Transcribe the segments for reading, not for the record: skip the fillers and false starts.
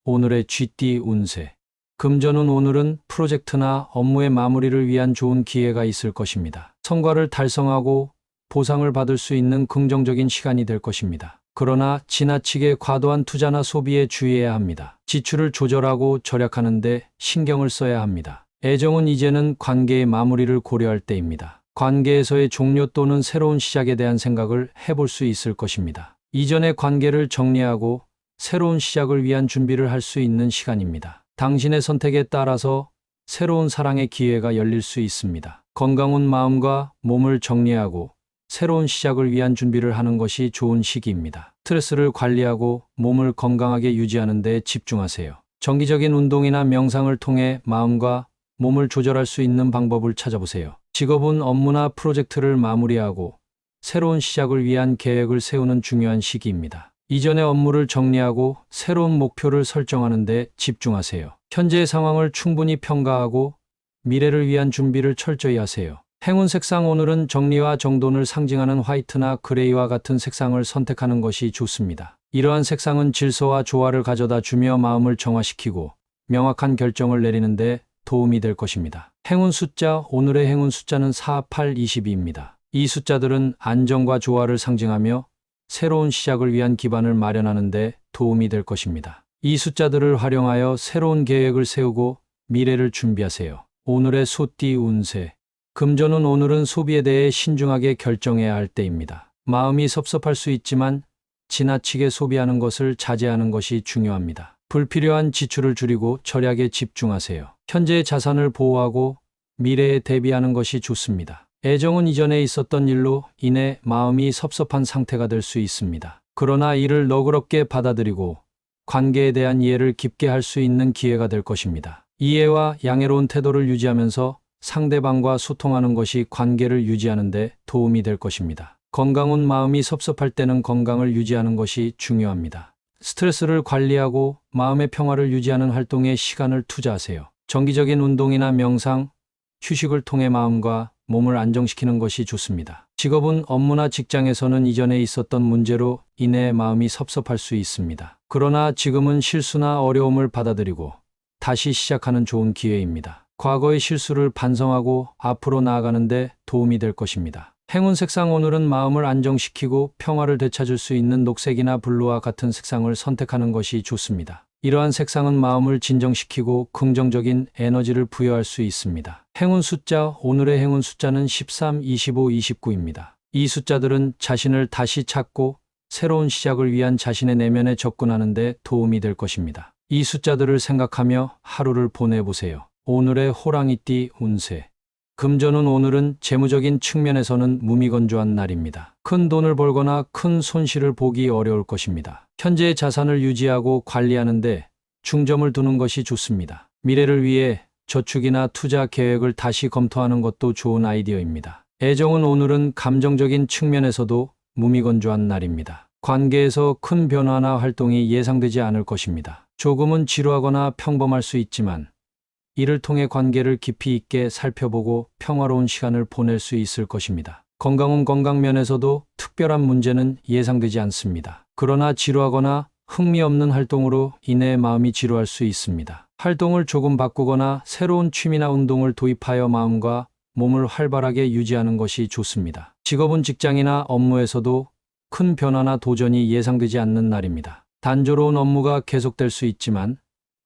오늘의 쥐띠 운세. 금전운. 오늘은 프로젝트나 업무의 마무리를 위한 좋은 기회가 있을 것입니다. 성과를 달성하고 보상을 받을 수 있는 긍정적인 시간이 될 것입니다. 그러나 지나치게 과도한 투자나 소비에 주의해야 합니다. 지출을 조절하고 절약하는 데 신경을 써야 합니다. 애정은. 이제는 관계의 마무리를 고려할 때입니다. 관계에서의 종료 또는 새로운 시작에 대한 생각을 해볼 수 있을 것입니다. 이전의 관계를 정리하고 새로운 시작을 위한 준비를 할 수 있는 시간입니다. 당신의 선택에 따라서 새로운 사랑의 기회가 열릴 수 있습니다. 건강운. 마음과 몸을 정리하고 새로운 시작을 위한 준비를 하는 것이 좋은 시기입니다. 스트레스를 관리하고 몸을 건강하게 유지하는 데 집중하세요. 정기적인 운동이나 명상을 통해 마음과 몸을 조절할 수 있는 방법을 찾아보세요. 직업은. 업무나 프로젝트를 마무리하고 새로운 시작을 위한 계획을 세우는 중요한 시기입니다. 이전의 업무를 정리하고 새로운 목표를 설정하는 데 집중하세요. 현재의 상황을 충분히 평가하고 미래를 위한 준비를 철저히 하세요. 행운 색상. 오늘은 정리와 정돈을 상징하는 화이트나 그레이와 같은 색상을 선택하는 것이 좋습니다. 이러한 색상은 질서와 조화를 가져다 주며 마음을 정화시키고 명확한 결정을 내리는 데 도움이 될 것입니다. 행운 숫자. 오늘의 행운 숫자는 4, 8, 22입니다. 이 숫자들은 안정과 조화를 상징하며 새로운 시작을 위한 기반을 마련하는 데 도움이 될 것입니다. 이 숫자들을 활용하여 새로운 계획을 세우고 미래를 준비하세요. 오늘의 소띠 운세. 금전운. 오늘은 소비에 대해 신중하게 결정해야 할 때입니다. 마음이 섭섭할 수 있지만 지나치게 소비하는 것을 자제하는 것이 중요합니다. 불필요한 지출을 줄이고 절약에 집중하세요. 현재의 자산을 보호하고 미래에 대비하는 것이 좋습니다. 애정은. 이전에 있었던 일로 인해 마음이 섭섭한 상태가 될 수 있습니다. 그러나 이를 너그럽게 받아들이고 관계에 대한 이해를 깊게 할 수 있는 기회가 될 것입니다. 이해와 양해로운 태도를 유지하면서 상대방과 소통하는 것이 관계를 유지하는 데 도움이 될 것입니다. 건강운. 마음이 섭섭할 때는 건강을 유지하는 것이 중요합니다. 스트레스를 관리하고 마음의 평화를 유지하는 활동에 시간을 투자하세요. 정기적인 운동이나 명상, 휴식을 통해 마음과 몸을 안정시키는 것이 좋습니다. 직업은. 업무나 직장에서는 이전에 있었던 문제로 인해 마음이 섭섭할 수 있습니다. 그러나 지금은 실수나 어려움을 받아들이고 다시 시작하는 좋은 기회입니다. 과거의 실수를 반성하고 앞으로 나아가는 데 도움이 될 것입니다. 행운 색상. 오늘은 마음을 안정시키고 평화를 되찾을 수 있는 녹색이나 블루와 같은 색상을 선택하는 것이 좋습니다. 이러한 색상은 마음을 진정시키고 긍정적인 에너지를 부여할 수 있습니다. 행운 숫자. 오늘의 행운 숫자는 13, 25, 29입니다. 이 숫자들은 자신을 다시 찾고 새로운 시작을 위한 자신의 내면에 접근하는 데 도움이 될 것입니다. 이 숫자들을 생각하며 하루를 보내보세요. 오늘의 호랑이띠 운세. 금전운. 오늘은 재무적인 측면에서는 무미건조한 날입니다. 큰 돈을 벌거나 큰 손실을 보기 어려울 것입니다. 현재의 자산을 유지하고 관리하는 데 중점을 두는 것이 좋습니다. 미래를 위해 저축이나 투자 계획을 다시 검토하는 것도 좋은 아이디어입니다. 애정은. 오늘은 감정적인 측면에서도 무미건조한 날입니다. 관계에서 큰 변화나 활동이 예상되지 않을 것입니다. 조금은 지루하거나 평범할 수 있지만 이를 통해 관계를 깊이 있게 살펴보고 평화로운 시간을 보낼 수 있을 것입니다. 건강은. 건강면에서도 특별한 문제는 예상되지 않습니다. 그러나 지루하거나 흥미없는 활동으로 인해 마음이 지루할 수 있습니다. 활동을 조금 바꾸거나 새로운 취미나 운동을 도입하여 마음과 몸을 활발하게 유지하는 것이 좋습니다. 직업은. 직장이나 업무에서도 큰 변화나 도전이 예상되지 않는 날입니다. 단조로운 업무가 계속될 수 있지만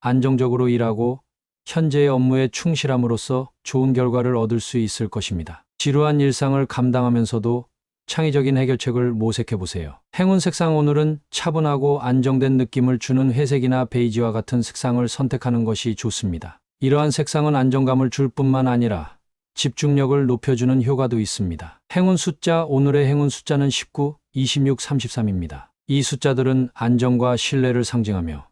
안정적으로 일하고 현재의 업무에 충실함으로써 좋은 결과를 얻을 수 있을 것입니다. 지루한 일상을 감당하면서도 창의적인 해결책을 모색해보세요. 행운 색상. 오늘은 차분하고 안정된 느낌을 주는 회색이나 베이지와 같은 색상을 선택하는 것이 좋습니다. 이러한 색상은 안정감을 줄 뿐만 아니라 집중력을 높여주는 효과도 있습니다. 행운 숫자. 오늘의 행운 숫자는 19, 26, 33입니다. 이 숫자들은 안정과 신뢰를 상징하며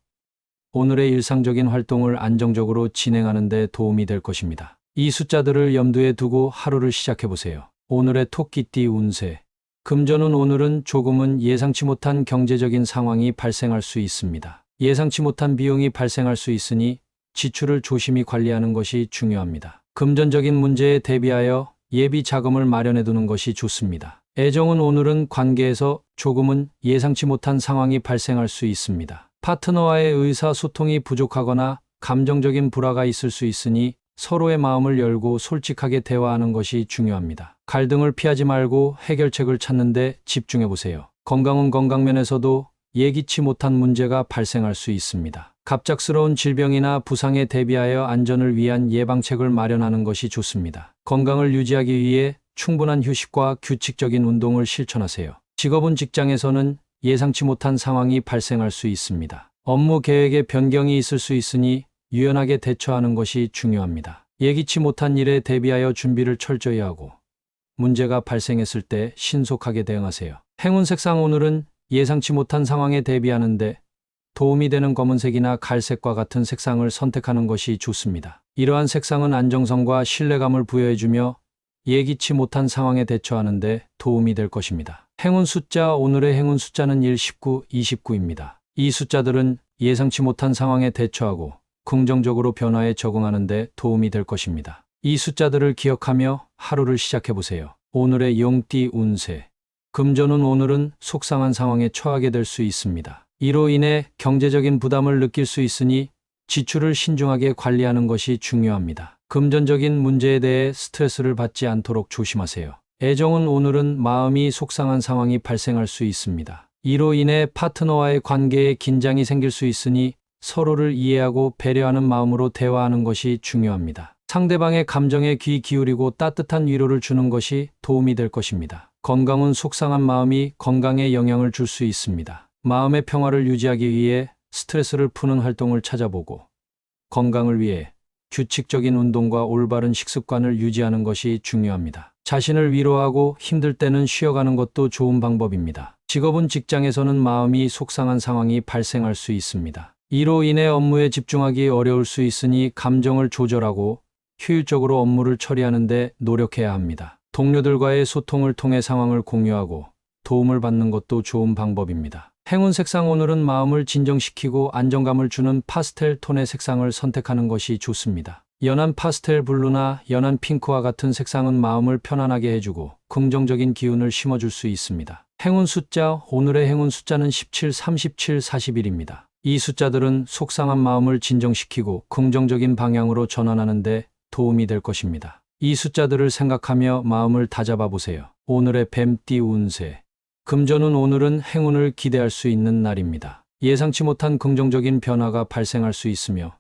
오늘의 일상적인 활동을 안정적으로 진행하는 데 도움이 될 것입니다. 이 숫자들을 염두에 두고 하루를 시작해보세요. 오늘의 토끼띠 운세. 금전운. 오늘은 조금은 예상치 못한 경제적인 상황이 발생할 수 있습니다. 예상치 못한 비용이 발생할 수 있으니 지출을 조심히 관리하는 것이 중요합니다. 금전적인 문제에 대비하여 예비 자금을 마련해 두는 것이 좋습니다. 애정은. 오늘은 관계에서 조금은 예상치 못한 상황이 발생할 수 있습니다. 파트너와의 의사소통이 부족하거나 감정적인 불화가 있을 수 있으니 서로의 마음을 열고 솔직하게 대화하는 것이 중요합니다. 갈등을 피하지 말고 해결책을 찾는 데 집중해 보세요. 건강은 건강면에서도 예기치 못한 문제가 발생할 수 있습니다. 갑작스러운 질병이나 부상에 대비하여 안전을 위한 예방책을 마련하는 것이 좋습니다. 건강을 유지하기 위해 충분한 휴식과 규칙적인 운동을 실천하세요. 직업은 직장에서는 예상치 못한 상황이 발생할 수 있습니다. 업무 계획에 변경이 있을 수 있으니 유연하게 대처하는 것이 중요합니다. 예기치 못한 일에 대비하여 준비를 철저히 하고 문제가 발생했을 때 신속하게 대응하세요. 행운 색상 오늘은 예상치 못한 상황에 대비하는데 도움이 되는 검은색이나 갈색과 같은 색상을 선택하는 것이 좋습니다. 이러한 색상은 안정성과 신뢰감을 부여해주며 예기치 못한 상황에 대처하는 데 도움이 될 것입니다. 행운 숫자 오늘의 행운 숫자는 1, 19, 29입니다. 이 숫자들은 예상치 못한 상황에 대처하고 긍정적으로 변화에 적응하는 데 도움이 될 것입니다. 이 숫자들을 기억하며 하루를 시작해 보세요. 오늘의 용띠 운세. 금전운 오늘은 속상한 상황에 처하게 될 수 있습니다. 이로 인해 경제적인 부담을 느낄 수 있으니 지출을 신중하게 관리하는 것이 중요합니다. 금전적인 문제에 대해 스트레스를 받지 않도록 조심하세요. 애정은 오늘은 마음이 속상한 상황이 발생할 수 있습니다. 이로 인해 파트너와의 관계에 긴장이 생길 수 있으니 서로를 이해하고 배려하는 마음으로 대화하는 것이 중요합니다. 상대방의 감정에 귀 기울이고 따뜻한 위로를 주는 것이 도움이 될 것입니다. 건강은 속상한 마음이 건강에 영향을 줄 수 있습니다. 마음의 평화를 유지하기 위해 스트레스를 푸는 활동을 찾아보고 건강을 위해 규칙적인 운동과 올바른 식습관을 유지하는 것이 중요합니다. 자신을 위로하고 힘들 때는 쉬어가는 것도 좋은 방법입니다. 직업은 직장에서는 마음이 속상한 상황이 발생할 수 있습니다. 이로 인해 업무에 집중하기 어려울 수 있으니 감정을 조절하고 효율적으로 업무를 처리하는 데 노력해야 합니다. 동료들과의 소통을 통해 상황을 공유하고 도움을 받는 것도 좋은 방법입니다. 행운 색상 오늘은 마음을 진정시키고 안정감을 주는 파스텔 톤의 색상을 선택하는 것이 좋습니다. 연한 파스텔 블루나 연한 핑크와 같은 색상은 마음을 편안하게 해주고 긍정적인 기운을 심어줄 수 있습니다. 행운 숫자 오늘의 행운 숫자는 17, 37, 41입니다. 이 숫자들은 속상한 마음을 진정시키고 긍정적인 방향으로 전환하는 데 도움이 될 것입니다. 이 숫자들을 생각하며 마음을 다잡아 보세요. 오늘의 뱀띠 운세. 금전운 오늘은 행운을 기대할 수 있는 날입니다. 예상치 못한 긍정적인 변화가 발생할 수 있으며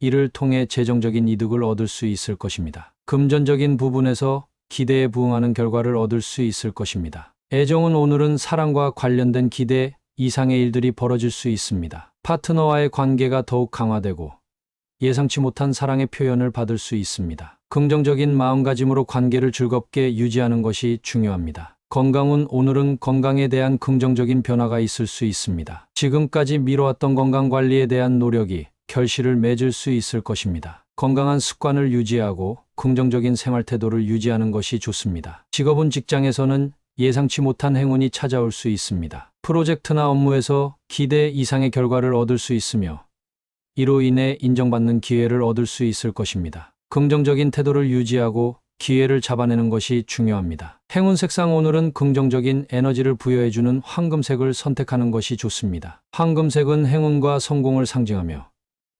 이를 통해 재정적인 이득을 얻을 수 있을 것입니다. 금전적인 부분에서 기대에 부응하는 결과를 얻을 수 있을 것입니다. 애정은 오늘은 사랑과 관련된 기대 이상의 일들이 벌어질 수 있습니다. 파트너와의 관계가 더욱 강화되고 예상치 못한 사랑의 표현을 받을 수 있습니다. 긍정적인 마음가짐으로 관계를 즐겁게 유지하는 것이 중요합니다. 건강은 오늘은 건강에 대한 긍정적인 변화가 있을 수 있습니다. 지금까지 미뤄왔던 건강관리에 대한 노력이 결실을 맺을 수 있을 것입니다. 건강한 습관을 유지하고 긍정적인 생활태도를 유지하는 것이 좋습니다. 직업은 직장에서는 예상치 못한 행운이 찾아올 수 있습니다. 프로젝트나 업무에서 기대 이상의 결과를 얻을 수 있으며 이로 인해 인정받는 기회를 얻을 수 있을 것입니다. 긍정적인 태도를 유지하고 기회를 잡아내는 것이 중요합니다. 행운 색상 오늘은 긍정적인 에너지를 부여해주는 황금색을 선택하는 것이 좋습니다. 황금색은 행운과 성공을 상징하며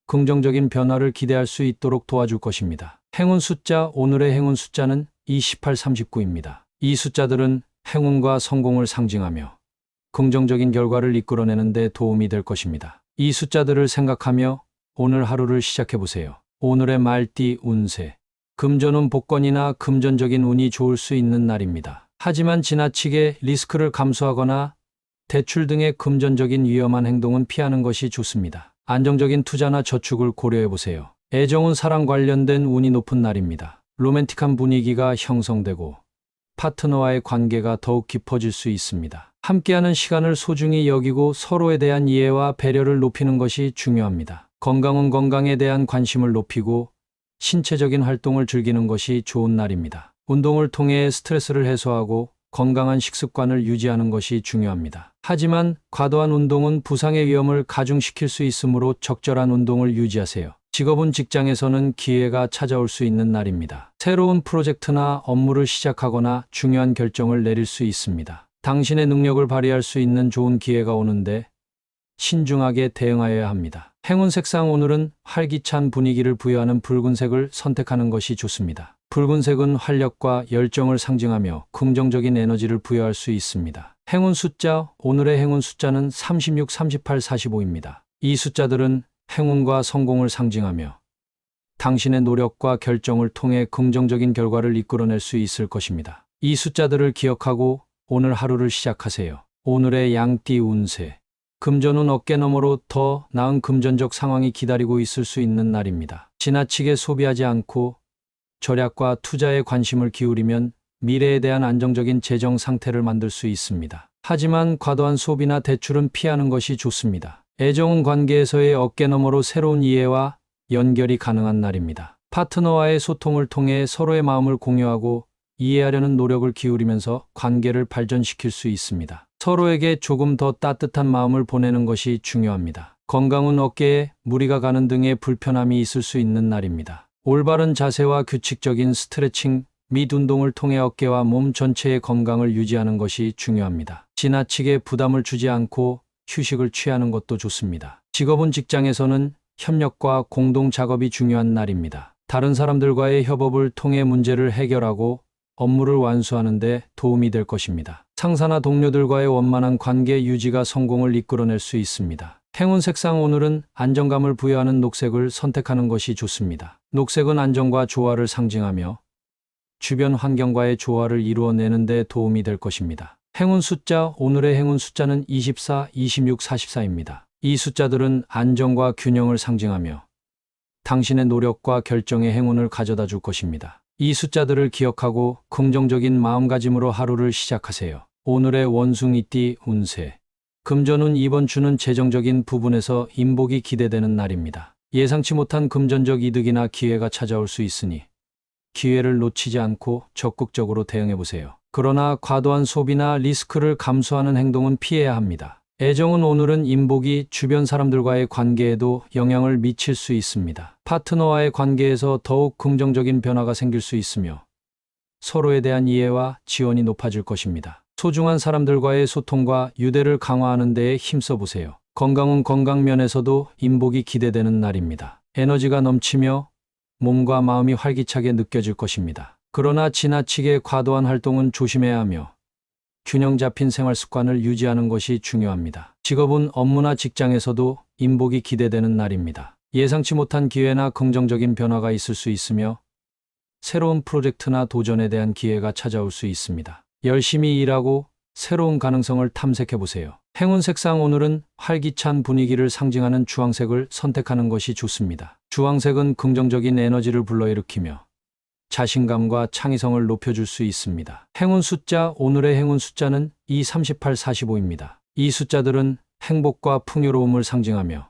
긍정적인 변화를 기대할 수 있도록 도와줄 것입니다. 행운 숫자 오늘의 행운 숫자는 28, 39입니다. 이 숫자들은 행운과 성공을 상징하며 긍정적인 결과를 이끌어내는 데 도움이 될 것입니다. 이 숫자들을 생각하며 오늘 하루를 시작해 보세요. 오늘의 말띠 운세. 금전운 복권이나 금전적인 운이 좋을 수 있는 날입니다. 하지만 지나치게 리스크를 감수하거나 대출 등의 금전적인 위험한 행동은 피하는 것이 좋습니다. 안정적인 투자나 저축을 고려해 보세요. 애정은 사랑 관련된 운이 높은 날입니다. 로맨틱한 분위기가 형성되고 파트너와의 관계가 더욱 깊어질 수 있습니다. 함께하는 시간을 소중히 여기고 서로에 대한 이해와 배려를 높이는 것이 중요합니다. 건강은 건강에 대한 관심을 높이고 신체적인 활동을 즐기는 것이 좋은 날입니다. 운동을 통해 스트레스를 해소하고 건강한 식습관을 유지하는 것이 중요합니다. 하지만 과도한 운동은 부상의 위험을 가중시킬 수 있으므로 적절한 운동을 유지하세요. 직업은 직장에서는 기회가 찾아올 수 있는 날입니다. 새로운 프로젝트나 업무를 시작하거나 중요한 결정을 내릴 수 있습니다. 당신의 능력을 발휘할 수 있는 좋은 기회가 오는데 신중하게 대응하여야 합니다. 행운 색상 오늘은 활기찬 분위기를 부여하는 붉은색을 선택하는 것이 좋습니다. 붉은색은 활력과 열정을 상징하며 긍정적인 에너지를 부여할 수 있습니다. 행운 숫자 오늘의 행운 숫자는 36, 38, 45입니다. 이 숫자들은 행운과 성공을 상징하며 당신의 노력과 결정을 통해 긍정적인 결과를 이끌어낼 수 있을 것입니다. 이 숫자들을 기억하고 오늘 하루를 시작하세요. 오늘의 양띠 운세. 금전운 어깨너머로 더 나은 금전적 상황이 기다리고 있을 수 있는 날입니다. 지나치게 소비하지 않고 절약과 투자에 관심을 기울이면 미래에 대한 안정적인 재정 상태를 만들 수 있습니다. 하지만 과도한 소비나 대출은 피하는 것이 좋습니다. 애정운 관계에서의 어깨너머로 새로운 이해와 연결이 가능한 날입니다. 파트너와의 소통을 통해 서로의 마음을 공유하고 이해하려는 노력을 기울이면서 관계를 발전시킬 수 있습니다. 서로에게 조금 더 따뜻한 마음을 보내는 것이 중요합니다. 건강은 어깨에 무리가 가는 등의 불편함이 있을 수 있는 날입니다. 올바른 자세와 규칙적인 스트레칭 및 운동을 통해 어깨와 몸 전체의 건강을 유지하는 것이 중요합니다. 지나치게 부담을 주지 않고 휴식을 취하는 것도 좋습니다. 직업은 직장에서는 협력과 공동 작업이 중요한 날입니다. 다른 사람들과의 협업을 통해 문제를 해결하고 업무를 완수하는 데 도움이 될 것입니다. 상사나 동료들과의 원만한 관계 유지가 성공을 이끌어낼 수 있습니다. 행운 색상 오늘은 안정감을 부여하는 녹색을 선택하는 것이 좋습니다. 녹색은 안정과 조화를 상징하며 주변 환경과의 조화를 이루어내는 데 도움이 될 것입니다. 행운 숫자 오늘의 행운 숫자는 24, 26, 44입니다. 이 숫자들은 안정과 균형을 상징하며 당신의 노력과 결정의 행운을 가져다 줄 것입니다. 이 숫자들을 기억하고 긍정적인 마음가짐으로 하루를 시작하세요. 오늘의 원숭이띠 운세. 금전운 이번 주는 재정적인 부분에서 인복이 기대되는 날입니다. 예상치 못한 금전적 이득이나 기회가 찾아올 수 있으니 기회를 놓치지 않고 적극적으로 대응해보세요. 그러나 과도한 소비나 리스크를 감수하는 행동은 피해야 합니다. 애정은 오늘은 인복이 주변 사람들과의 관계에도 영향을 미칠 수 있습니다. 파트너와의 관계에서 더욱 긍정적인 변화가 생길 수 있으며 서로에 대한 이해와 지원이 높아질 것입니다. 소중한 사람들과의 소통과 유대를 강화하는 데에 힘써보세요. 건강은 건강면에서도 인복이 기대되는 날입니다. 에너지가 넘치며 몸과 마음이 활기차게 느껴질 것입니다. 그러나 지나치게 과도한 활동은 조심해야 하며 균형 잡힌 생활 습관을 유지하는 것이 중요합니다. 직업은 업무나 직장에서도 인복이 기대되는 날입니다. 예상치 못한 기회나 긍정적인 변화가 있을 수 있으며 새로운 프로젝트나 도전에 대한 기회가 찾아올 수 있습니다. 열심히 일하고 새로운 가능성을 탐색해보세요. 행운 색상 오늘은 활기찬 분위기를 상징하는 주황색을 선택하는 것이 좋습니다. 주황색은 긍정적인 에너지를 불러일으키며 자신감과 창의성을 높여줄 수 있습니다. 행운 숫자 오늘의 행운 숫자는 2, 38, 45입니다. 이 숫자들은 행복과 풍요로움을 상징하며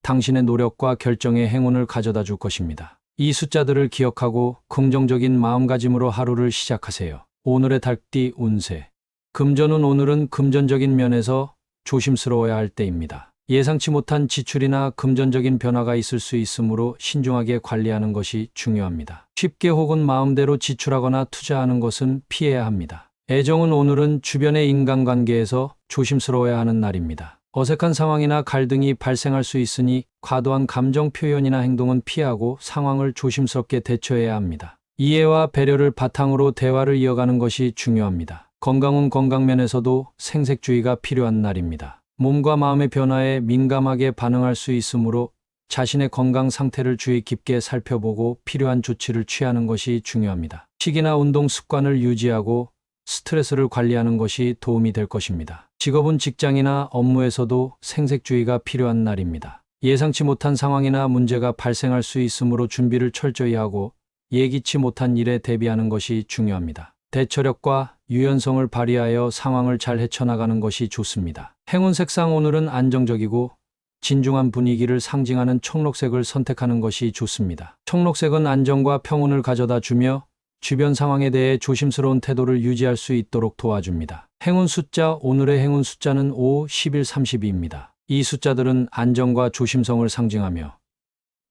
당신의 노력과 결정의 행운을 가져다 줄 것입니다. 이 숫자들을 기억하고 긍정적인 마음가짐으로 하루를 시작하세요. 오늘의 달띠 운세. 금전운 오늘은 금전적인 면에서 조심스러워야 할 때입니다. 예상치 못한 지출이나 금전적인 변화가 있을 수 있으므로 신중하게 관리하는 것이 중요합니다. 쉽게 혹은 마음대로 지출하거나 투자하는 것은 피해야 합니다. 애정은 오늘은 주변의 인간관계에서 조심스러워야 하는 날입니다. 어색한 상황이나 갈등이 발생할 수 있으니 과도한 감정 표현이나 행동은 피하고 상황을 조심스럽게 대처해야 합니다. 이해와 배려를 바탕으로 대화를 이어가는 것이 중요합니다. 건강은 건강면에서도 생색주의가 필요한 날입니다. 몸과 마음의 변화에 민감하게 반응할 수 있으므로 자신의 건강 상태를 주의 깊게 살펴보고 필요한 조치를 취하는 것이 중요합니다. 식이나 운동 습관을 유지하고 스트레스를 관리하는 것이 도움이 될 것입니다. 직업은 직장이나 업무에서도 생색주의가 필요한 날입니다. 예상치 못한 상황이나 문제가 발생할 수 있으므로 준비를 철저히 하고 예기치 못한 일에 대비하는 것이 중요합니다. 대처력과 유연성을 발휘하여 상황을 잘 헤쳐나가는 것이 좋습니다. 행운 색상 오늘은 안정적이고 진중한 분위기를 상징하는 청록색을 선택하는 것이 좋습니다. 청록색은 안정과 평온을 가져다 주며 주변 상황에 대해 조심스러운 태도를 유지할 수 있도록 도와줍니다. 행운 숫자 오늘의 행운 숫자는 5, 11, 32입니다. 이 숫자들은 안정과 조심성을 상징하며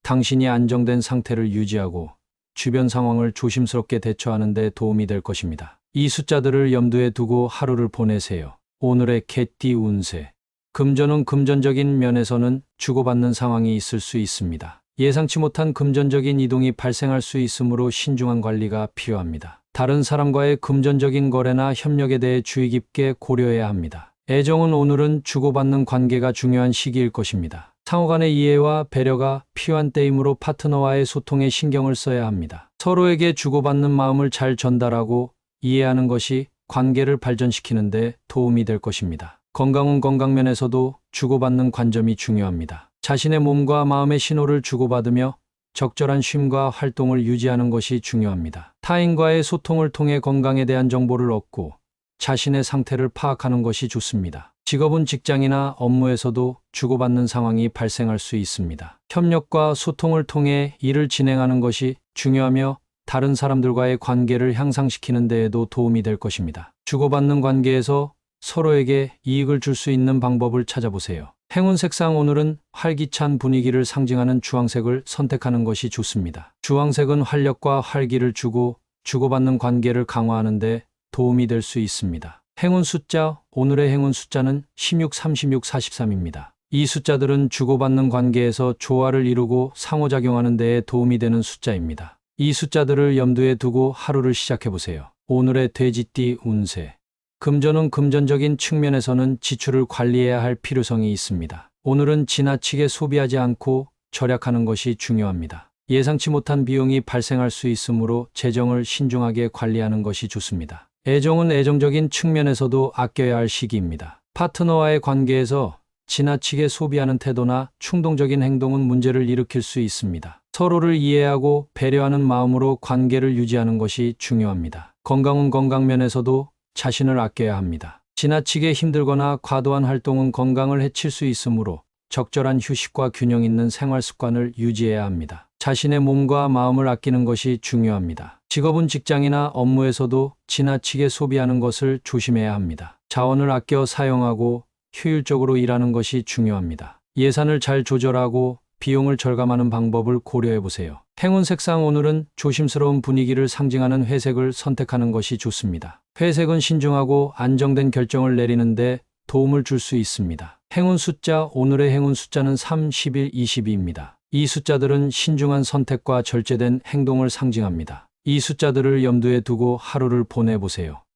당신이 안정된 상태를 유지하고 주변 상황을 조심스럽게 대처하는 데 도움이 될 것입니다. 이 숫자들을 염두에 두고 하루를 보내세요. 오늘의 개띠 운세. 금전은 금전적인 면에서는 주고받는 상황이 있을 수 있습니다. 예상치 못한 금전적인 이동이 발생할 수 있으므로 신중한 관리가 필요합니다. 다른 사람과의 금전적인 거래나 협력에 대해 주의 깊게 고려해야 합니다. 애정은 오늘은 주고받는 관계가 중요한 시기일 것입니다. 상호 간의 이해와 배려가 필요한 때이므로 파트너와의 소통에 신경을 써야 합니다. 서로에게 주고받는 마음을 잘 전달하고 이해하는 것이 관계를 발전시키는 데 도움이 될 것입니다. 건강은 건강면에서도 주고받는 관점이 중요합니다. 자신의 몸과 마음의 신호를 주고받으며 적절한 쉼과 활동을 유지하는 것이 중요합니다. 타인과의 소통을 통해 건강에 대한 정보를 얻고 자신의 상태를 파악하는 것이 좋습니다. 직업은 직장이나 업무에서도 주고받는 상황이 발생할 수 있습니다. 협력과 소통을 통해 일을 진행하는 것이 중요하며 다른 사람들과의 관계를 향상시키는 데에도 도움이 될 것입니다. 주고받는 관계에서 서로에게 이익을 줄 수 있는 방법을 찾아보세요. 행운 색상 오늘은 활기찬 분위기를 상징하는 주황색을 선택하는 것이 좋습니다. 주황색은 활력과 활기를 주고 주고받는 관계를 강화하는 데 도움이 될 수 있습니다. 행운 숫자 오늘의 행운 숫자는 16, 36, 43입니다. 이 숫자들은 주고받는 관계에서 조화를 이루고 상호작용하는 데에 도움이 되는 숫자입니다. 이 숫자들을 염두에 두고 하루를 시작해 보세요. 오늘의 돼지띠 운세. 금전은 금전적인 측면에서는 지출을 관리해야 할 필요성이 있습니다. 오늘은 지나치게 소비하지 않고 절약하는 것이 중요합니다. 예상치 못한 비용이 발생할 수 있으므로 재정을 신중하게 관리하는 것이 좋습니다. 애정은 애정적인 측면에서도 아껴야 할 시기입니다. 파트너와의 관계에서 지나치게 소비하는 태도나 충동적인 행동은 문제를 일으킬 수 있습니다. 서로를 이해하고 배려하는 마음으로 관계를 유지하는 것이 중요합니다. 건강은 건강면에서도 자신을 아껴야 합니다. 지나치게 힘들거나 과도한 활동은 건강을 해칠 수 있으므로 적절한 휴식과 균형 있는 생활 습관을 유지해야 합니다. 자신의 몸과 마음을 아끼는 것이 중요합니다. 직업은 직장이나 업무에서도 지나치게 소비하는 것을 조심해야 합니다. 자원을 아껴 사용하고 효율적으로 일하는 것이 중요합니다. 예산을 잘 조절하고 비용을 절감하는 방법을 고려해 보세요. 행운 색상 오늘은 조심스러운 분위기를 상징하는 회색을 선택하는 것이 좋습니다. 회색은 신중하고 안정된 결정을 내리는데 도움을 줄 수 있습니다. 행운 숫자 오늘의 행운 숫자는 3, 11, 22입니다. 이 숫자들은 신중한 선택과 절제된 행동을 상징합니다. 이 숫자들을 염두에 두고 하루를 보내보세요.